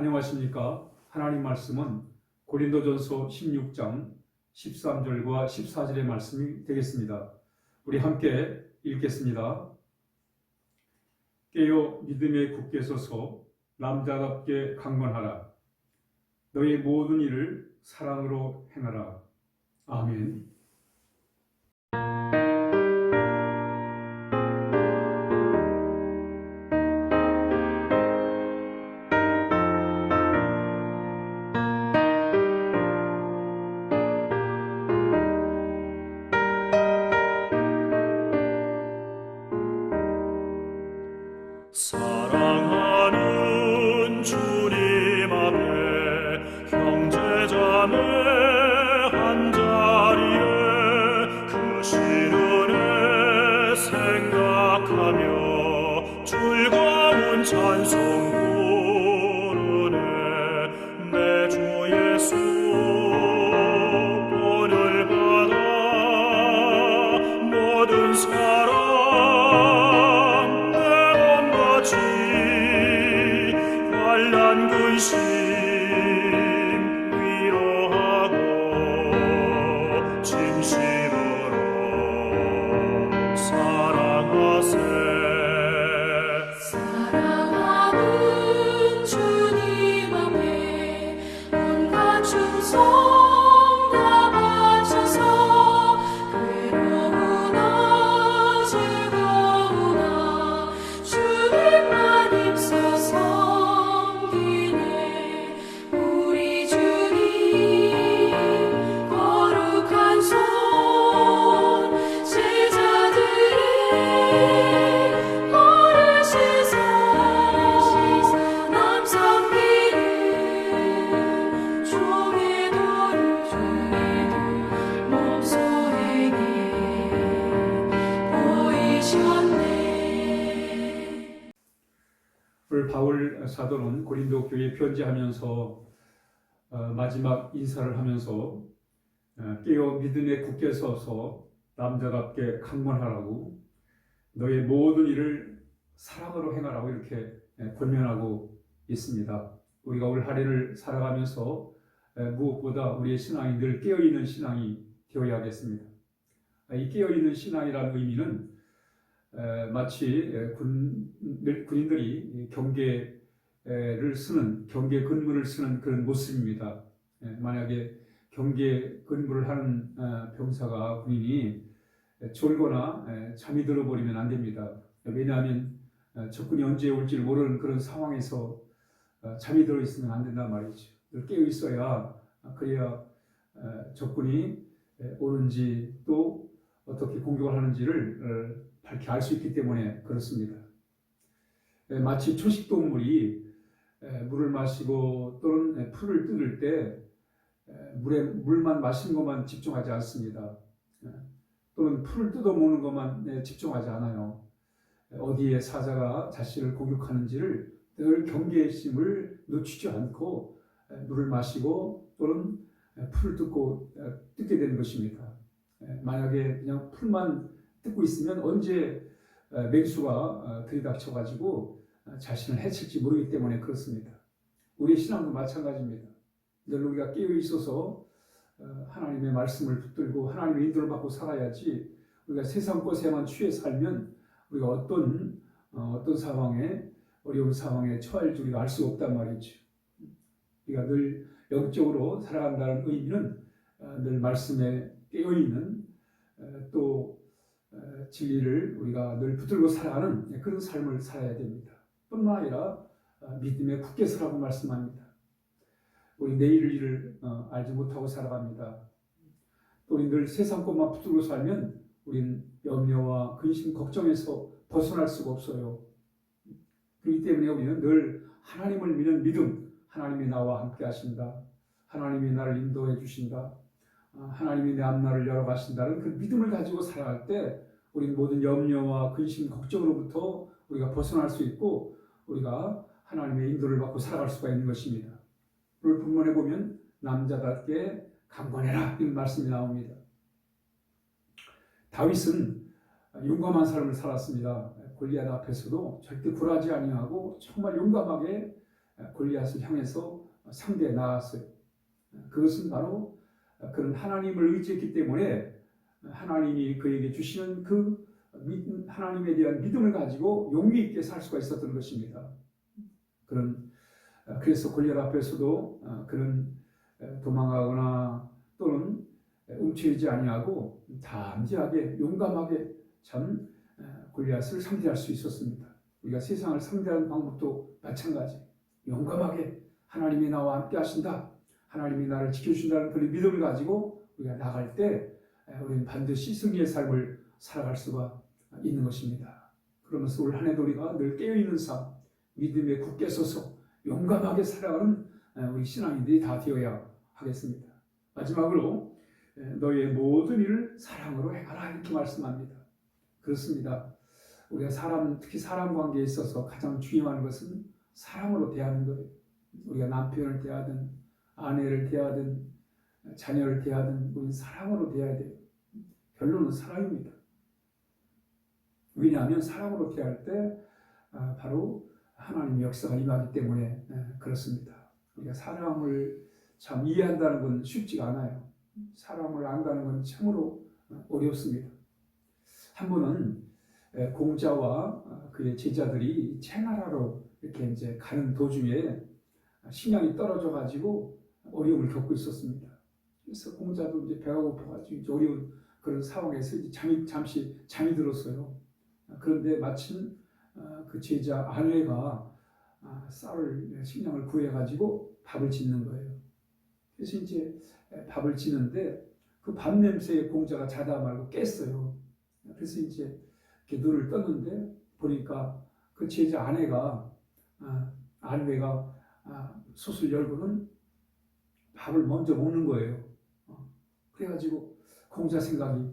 안녕하십니까? 하나님 말씀은 고린도전서 16장 13절과 14절의 말씀이 되겠습니다. 우리 함께 읽겠습니다. 깨어 믿음에 굳게 서서 남자답게 강건하라. 너희 모든 일을 사랑으로 행하라. 아멘. 사랑하는 주님 앞에 형제자매 한자리에 그 신은혜 생각하며 즐거운 찬송 부르네. 내 주 예수 본을 받아 모든 사람 환난 근심 위로하고 진심으로 사랑하세. 사랑하는 주님 앞에 온갖 충성 다 바쳐서 괴로우나 즐거우나 주님만 입소서. 바울 사도는 고린도 교회에 편지하면서 마지막 인사를 하면서 깨어 믿음에 굳게 서서 남자답게 강건하라고, 너의 모든 일을 사랑으로 행하라고 이렇게 권면하고 있습니다. 우리가 올 한해를 살아가면서 무엇보다 우리의 신앙이 늘 깨어있는 신앙이 되어야겠습니다. 이 깨어있는 신앙이라는 의미는 마치 군인들이 경계를 쓰는, 경계 근무를 쓰는 그런 모습입니다. 만약에 경계 근무를 하는 병사가, 군인이 졸거나 잠이 들어버리면 안 됩니다. 왜냐하면 적군이 언제 올지를 모르는 그런 상황에서 잠이 들어 있으면 안 된단 말이죠. 깨어 있어야, 그래야 적군이 오는지 또 어떻게 공격을 하는지를 밝히 알 수 있기 때문에 그렇습니다. 마치 초식동물이 물을 마시고 또는 풀을 뜯을 때 물만 마시는 것만 집중하지 않습니다. 또는 풀을 뜯어 먹는 것만 집중하지 않아요. 어디에 사자가 자신을 공격하는지를 늘 경계심을 놓치지 않고 물을 마시고 또는 풀을 뜯게 되는 것입니다. 만약에 그냥 풀만 뜯고 있으면 언제 맹수가 들이닥쳐가지고 자신을 해칠지 모르기 때문에 그렇습니다. 우리의 신앙도 마찬가지입니다. 늘 우리가 깨어 있어서 하나님의 말씀을 붙들고 하나님의 인도를 받고 살아야지, 우리가 세상 것에만 취해 살면 우리가 어떤 상황에, 어려운 상황에 처할 줄 우리가 알 수 없단 말이죠. 우리가 늘 영적으로 살아간다는 의미는 늘 말씀에 깨어있는, 또 진리를 우리가 늘 붙들고 살아가는 그런 삶을 살아야 됩니다. 뿐만 아니라 믿음에 굳게 서라고 말씀합니다. 우리 내일 일을 알지 못하고 살아갑니다. 또 우리 늘 세상 것만 붙들고 살면 우린 염려와 근심, 걱정에서 벗어날 수가 없어요. 그렇기 때문에 우리는 늘 하나님을 믿는 믿음, 하나님이 나와 함께 하신다, 하나님이 나를 인도해 주신다, 하나님이 내 앞날을 열어가신다는 그 믿음을 가지고 살아갈 때 우리는 모든 염려와 근심, 걱정으로부터 우리가 벗어날 수 있고 우리가 하나님의 인도를 받고 살아갈 수가 있는 것입니다. 오늘 본문에 보면 남자답게 강건해라 이런 말씀이 나옵니다. 다윗은 용감한 삶을 살았습니다. 골리앗 앞에서도 절대 굴하지 아니하고 정말 용감하게 골리앗을 향해서 상대에 나왔어요. 그것은 바로 그런 하나님을 의지했기 때문에 하나님이 그에게 주시는 그 하나님에 대한 믿음을 가지고 용기 있게 살 수가 있었던 것입니다. 그래서 골리앗 앞에서도 그런 도망가거나 또는 움츠리지 아니하고 담대하게 용감하게 참 골리앗을 상대할 수 있었습니다. 우리가 세상을 상대하는 방법도 마찬가지. 용감하게 하나님이 나와 함께 하신다. 하나님이 나를 지켜준다는 그런 믿음을 가지고 우리가 나갈 때 우리는 반드시 승리의 삶을 살아갈 수가 있는 것입니다. 그러면서 올 한 해도 우리가 늘 깨어있는 삶, 믿음에 굳게 서서 용감하게 살아가는 우리 신앙인들이 다 되어야 하겠습니다. 마지막으로 너희의 모든 일을 사랑으로 행하라 이렇게 말씀합니다. 그렇습니다. 우리가 특히 사람 관계에 있어서 가장 중요한 것은 사랑으로 대하는 거예요. 우리가 남편을 대하든 아내를 대하든 자녀를 대하든 우리는 사랑으로 대해야 돼요. 결론은 사랑입니다. 왜냐하면 사랑으로 대할 때 바로 하나님의 역사가 임하기 때문에 그렇습니다. 우리가 사랑을 참 이해한다는 건 쉽지가 않아요. 사랑을 안다는 건 참으로 어렵습니다. 한 번은 공자와 그의 제자들이 채나라로 이렇게 이제 가는 도중에 식량이 떨어져 가지고 어려움을 겪고 있었습니다. 그래서 공자도 이제 배가 고파가지고 이제 어려운 그런 상황에서 이제 잠시 잠이 들었어요. 그런데 마침 그 제자 아내가 식량을 구해가지고 밥을 짓는 거예요. 그래서 이제 밥을 짓는데 그 밥 냄새에 공자가 자다 말고 깼어요. 그래서 이제 이렇게 눈을 떴는데 보니까 그 제자 아내가 솥을 열고는 밥을 먼저 먹는 거예요. 그래가지고 공자 생각이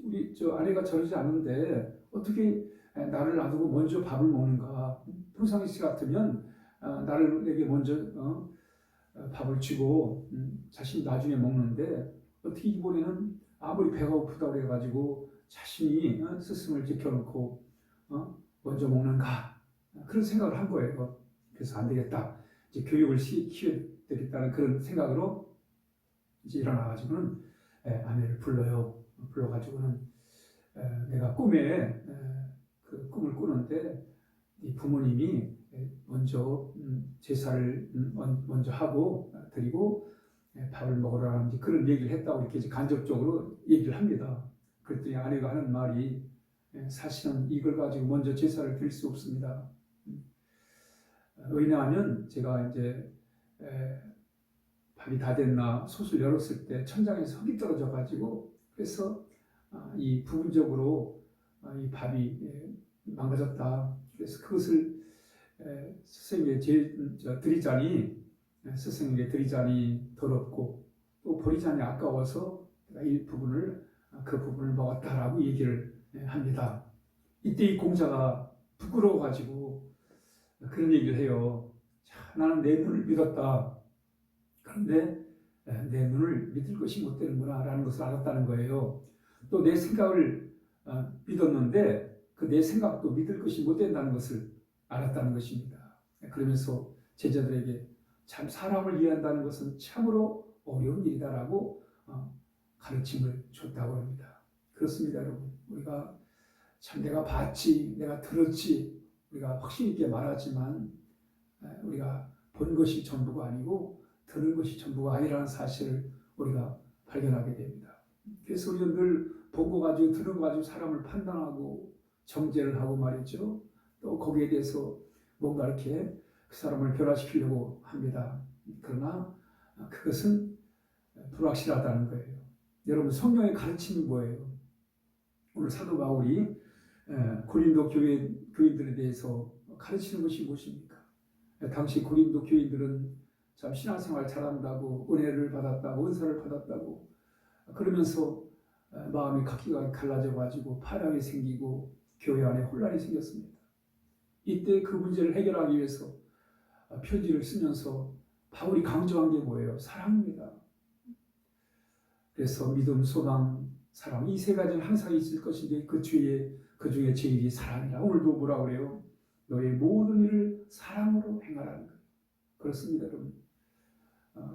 우리 아내가 저러지 않는데 어떻게 나를 놔두고 먼저 밥을 먹는가? 평상시 같으면 나에게 먼저 밥을 주고 자신이 나중에 먹는데 어떻게 이번에는 아무리 배가 고프다고 그래가지고 자신이 스승을 지켜놓고 먼저 먹는가? 그런 생각을 한 거예요. 그래서 안 되겠다. 이제 교육을 시켜야 되겠다는 그런 생각으로 이제 일어나가지고는 아내를 불러가지고는 내가 꿈에 그 꿈을 꾸는데 네 부모님이 먼저 제사를 먼저 하고 드리고 밥을 먹으라는 그런 얘기를 했다고 이렇게 간접적으로 얘기를 합니다. 그랬더니 아내가 하는 말이 사실은 이걸 가지고 먼저 제사를 드릴 수 없습니다. 왜냐하면 제가 이제 밥이 다 됐나 솥을 열었을 때 천장에서 흙이 떨어져 가지고 그래서 이 부분적으로 이 밥이 망가졌다. 그래서 그것을 스승에게 드리자니 더럽고 또 버리자니 아까워서 그 부분을 먹었다라고 얘기를 합니다. 이때 이 공자가 부끄러워 가지고 그런 얘기를 해요. 나는 내 눈을 믿었다. 그런데 내 눈을 믿을 것이 못 되는구나 라는 것을 알았다는 거예요. 또 내 생각을 믿었는데 그 내 생각도 믿을 것이 못 된다는 것을 알았다는 것입니다. 그러면서 제자들에게 참 사람을 이해한다는 것은 참으로 어려운 일이다라고 가르침을 줬다고 합니다. 그렇습니다, 여러분. 우리가 참 내가 봤지, 내가 들었지, 우리가 확신 있게 말하지만 우리가 본 것이 전부가 아니고 들은 것이 전부가 아니라는 사실을 우리가 발견하게 됩니다. 그래서 우리는 늘 본 거 가지고 들은 거 가지고 사람을 판단하고 정죄를 하고 말이죠. 또 거기에 대해서 뭔가 이렇게 그 사람을 변화시키려고 합니다. 그러나 그것은 불확실하다는 거예요. 여러분 성경의 가르침이 뭐예요? 오늘 사도 바울이 고린도 교인들에 대해서 가르치는 것이 무엇입니까? 당시 고린도 교인들은 참 신앙생활 잘한다고 은혜를 받았다고 은사를 받았다고 그러면서 마음이 각기가 갈라져 가지고 파랑이 생기고 교회 안에 혼란이 생겼습니다. 이때 그 문제를 해결하기 위해서 편지를 쓰면서 바울이 강조한 게 뭐예요? 사랑입니다. 그래서 믿음, 소망, 사랑 이 세 가지는 항상 있을 것인데 그 중에 제일이 사랑이라. 오늘도 뭐라고 그래요? 너의 모든 일을 사랑으로 행하라는 거예요. 그렇습니다, 여러분.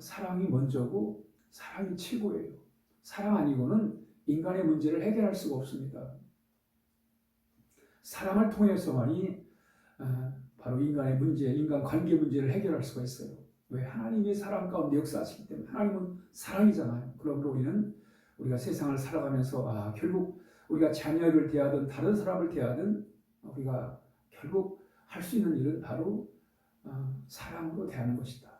사랑이 먼저고 사랑이 최고예요. 사랑 아니고는 인간의 문제를 해결할 수가 없습니다. 사랑을 통해서만이 바로 인간의 문제, 인간 관계 문제를 해결할 수가 있어요. 왜? 하나님이 사랑 가운데 역사하시기 때문에. 하나님은 사랑이잖아요. 그러므로 우리가 세상을 살아가면서 결국 우리가 자녀를 대하든 다른 사람을 대하든 우리가 결국 할 수 있는 일은 바로 사랑으로 대하는 것이다.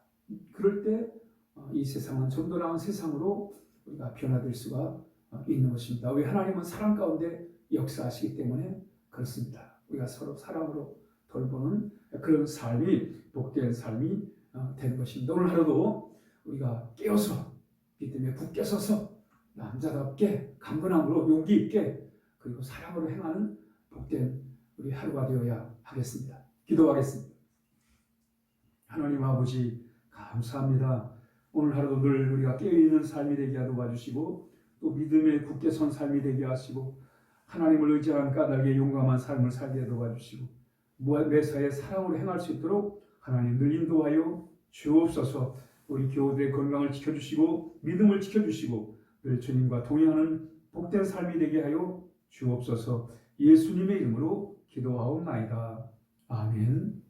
그럴 때 이 세상은 좀 더 나은 세상으로 우리가 변화될 수가 있는 것입니다. 왜? 하나님은 사랑 가운데 역사하시기 때문에 그렇습니다. 우리가 서로 사랑으로 돌보는 그런 삶이 복된 삶이 되는 것입니다. 오늘 하루도 우리가 깨어서 믿음에 굳게 서서 남자답게 강건함으로 용기 있게 그리고 사랑으로 행하는 복된 우리 하루가 되어야 하겠습니다. 기도하겠습니다. 하나님 아버지 감사합니다. 오늘 하루도 늘 우리가 깨어있는 삶이 되게 도와주시고 또 믿음에 굳게 선 삶이 되게 하시고 하나님을 의지하는 까닭에 용감한 삶을 살게 도와주시고 매사에 사랑으로 행할 수 있도록 하나님 늘 인도하여 주옵소서. 우리 교우들의 건강을 지켜주시고 믿음을 지켜주시고 늘 주님과 동행하는 복된 삶이 되게 하여 주옵소서. 예수님의 이름으로 기도하옵나이다. 아멘.